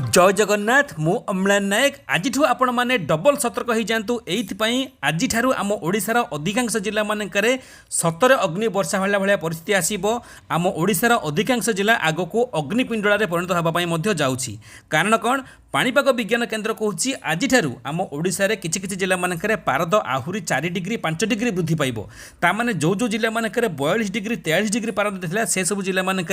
जय जगन्नाथ मु अम्लान नायक आज आपण मैंने डबल सतर्क हो जातु ये आज आम ओडिशार अधिकांश जिला मानक सतरे अग्नि वर्षा भाया परिस्थिति आसब आम ओडिशार अधिकांश जिला आग को अग्निपिंडल परिणत होगापी जाऊँगी कारण कौन पाणीपाग विज्ञान केन्द्र कहूँ आज आम ओडिशारे किछि किछि जिला मानक पारद आहुरी 4 डिग्री 5 डिग्री वृद्धि पाइब ताने जो जो जिला मानक 42 डिग्री 43 डिग्री पारद देता से सब जिला मानक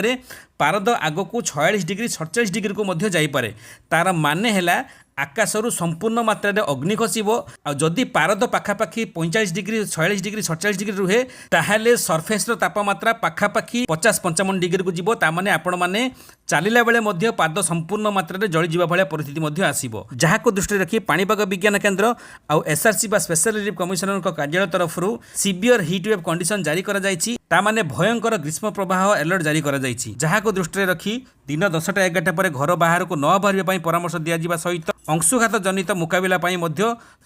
पारद आग को 46 डिग्री 47 डिग्री को मध्य जाइपरे तार माने हैला आकाशरू संपूर्ण मात्रा अग्नि खसब आदि पारद पाखापाखि 45 डिग्री 46 डिग्री 47 डिग्री रुहे ताहले सरफेस तापमात्रा पाखापाखि 50-55 डिग्री को जीवो तामाने आपण माने चलिला बेले मध्य पाद संपूर्ण मात्रा जली जीवा भाया परिस्थिति मध्य आसीबो जहाको दृष्टि रखी पाणीपाग विज्ञान केन्द्र आउ एसआरसी बा स्पेशल रिलीफ कमिशनर कार्यालय तरफ सीवियर हीट वेव कंडीशन जारी करा जायछि तामाने भयंकर ग्रीष्म प्रवाह अलर्ट जारी करा जायछि जहाको दृष्टि रखी दिन 10टा 11टा पर घर बाहर को न बाहर परामर्श दिया जिबा सहित अंशुघात जनित मुकाबिला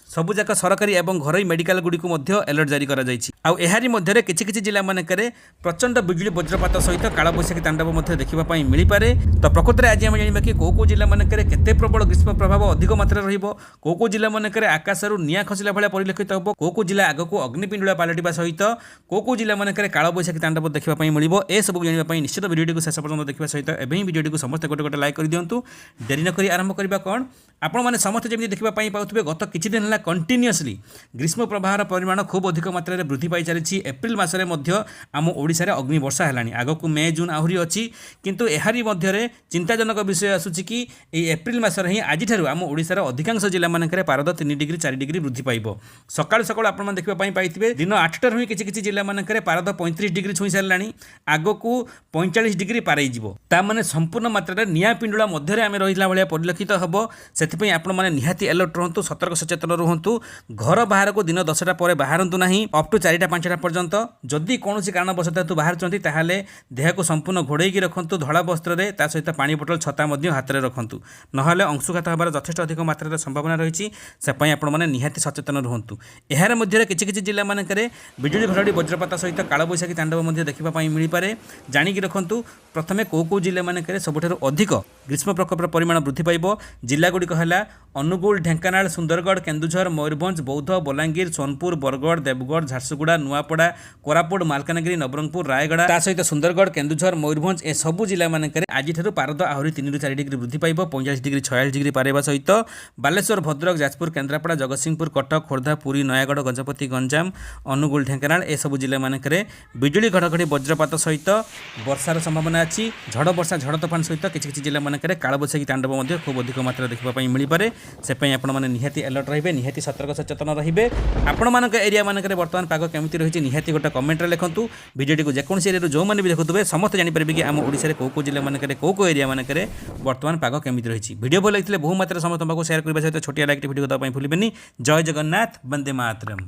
सबुजाक सरकारी और घरोई मेडिकल गुड़ी अलर्ट जारी करा जायछि आउ एहारी मध्यरे किछि किछि जिला मानकरे प्रचंड बिजुली वज्रपात सहित काल बैशाखी तांडव मध्य देखिबा पई मिली पारे तो प्रकृति आज आम जानिबा कि को जिला मानकरे केते प्रबल ग्रीष्म प्रभाव अधिक मात्रा रहिबो को जिला मानकरे आकाशरू निया खसिला भलिया परिलक्षित होबो को जिला आग को अग्निपिंडुला पालटिबा सहित को जिला मानकरे काल बैशाखी तांडव देखिबा पई मिलिबो ए सब जानिबा पई निश्चित वीडियो को शेष पर्यंत देखिबा सहित एबे वीडियो को समस्त गोटे गोटे लाइक कर दियंतु देरी न करी आरंभ करबा कोन आपण माने समस्त जमी देखिबा पई पाउथबे गत किछि दिन हला कंटिन्यूअसली ग्रीष्म प्रवाहर परिमाण खूब अधिक मात्रा रे वृद्धि पाई चलिछि एप्रिल मासरे मध्य आम ओडिसा रे अग्नि वर्षा हेलानी आगो को मे जून आहुरी अछि किंतु एहारी मध्य रे चिंताजनक विषय आसुछि कि ए एप्रिल मासरे ही आज ठारू आम ओडिसा रे अधिकांश जिला मानकरे पारद 3 डिग्री 4 डिग्री वृद्धि पाइबो सकाळ सकाळ आपण माने देखिबा पई पाइथिबे दिन 8 टा किछि किछि जिला मानकरे पारद 35 डिग्री छुई सारलानी आगो को 45 डिग्री पारई जिवो ता माने संपूर्ण मात्रा रे निया पिंडुला मध्य रे आमे रहिला भलिया परिलक्षित हबो सेथिपई आपण माने निहाती अलर्ट रहंतु सतर्क सचेतन रहंतु घर बाहर को दिन 10टा पर बाहरंतु नाही अप टू 4टा 5टा पर्यंत जदि कोनोसी कारणवशत तु बाहर चंती ताहाले देह को संपूर्ण घोड़ेई की रखंतु धळा वस्त्र रे ता सहित पानी बोतल छता मध्य हाथ रे रखंतु नहले अंशुघात होबार यथेष्ट अधिक मात्रा रे संभावना रहिछि सेपई आपण माने निहाती सचेतन रहंतु एहार मध्य किछि किछि जिल्ला मानकरे बिजुली घड़घड़ी वज्रपात सहित काल बैशाखी तांडव मध्य देखिबा पई मिली पारे जानि की रखंतु प्रथमे को जिल्ला मानकरे सबठारु अधिक ग्रीष्म प्रकोपर परिमाण वृद्धि पाइबो जिल्ला गुड़िक है अनुगुल ढेंकानाल सुंदरगढ़ केन्दुझर मयूरभंज बौद्ध बलांगीर सोनपुर बरगढ़ देवगढ़ झारसुगुड़ा नुआपड़ा कोरापुट मालकानगिरी नवरंगपुर रायगढ़ ता सहित सुंदरगढ़ केन्दुझर मयूरभंज ए सबु जिला मानकरे आज ठारू पारद आहरी 3 ରୁ 4 डिग्री वृद्धि पाइबो 45 डिग्री 46 डिग्री पारेबा सहित बालेश्वर भद्रक जाजपुर केन्द्रापड़ा जगतसिंहपुर कटक खोर्धा पुरी नयागढ़ गजपति गंजाम अनुगुल ढेंकानाल ए सबु जिला मानकरे बिजुली घड़घड़ी वज्रपात सहित वर्षार संभावना अछि झड़ वर्षा झड़ तूफान सहित किछि किछि जिला मानकरे काल बैशाखी तांडव मध्य खूब अधिक मात्रा देखिबा पई मिली पारे सेपई आपण माने निहाती अलर्ट रहिबे निहाती सतर्क सचेतन रहिबे आपण मानक एरिया मानकरे वर्तमान पाग केमिति रहिछि निहाती गोटा कमेंट रे लेखंतु वीडियोटी को जेकोनसी एरिया जो माने भी देखुतबे समस्त जानि परबे कि हम ओडिसा रे को जिला मानकरे को एरिया मानकरे वर्तमान पाग केमिति रहिछि वीडियो भल लागितले बहु मात्रा समस्त पाको शेयर करबा सहित छोटिया लाइक वीडियो दबा पई भूलिबेनी जय जगन्नाथ वंदे मातरम।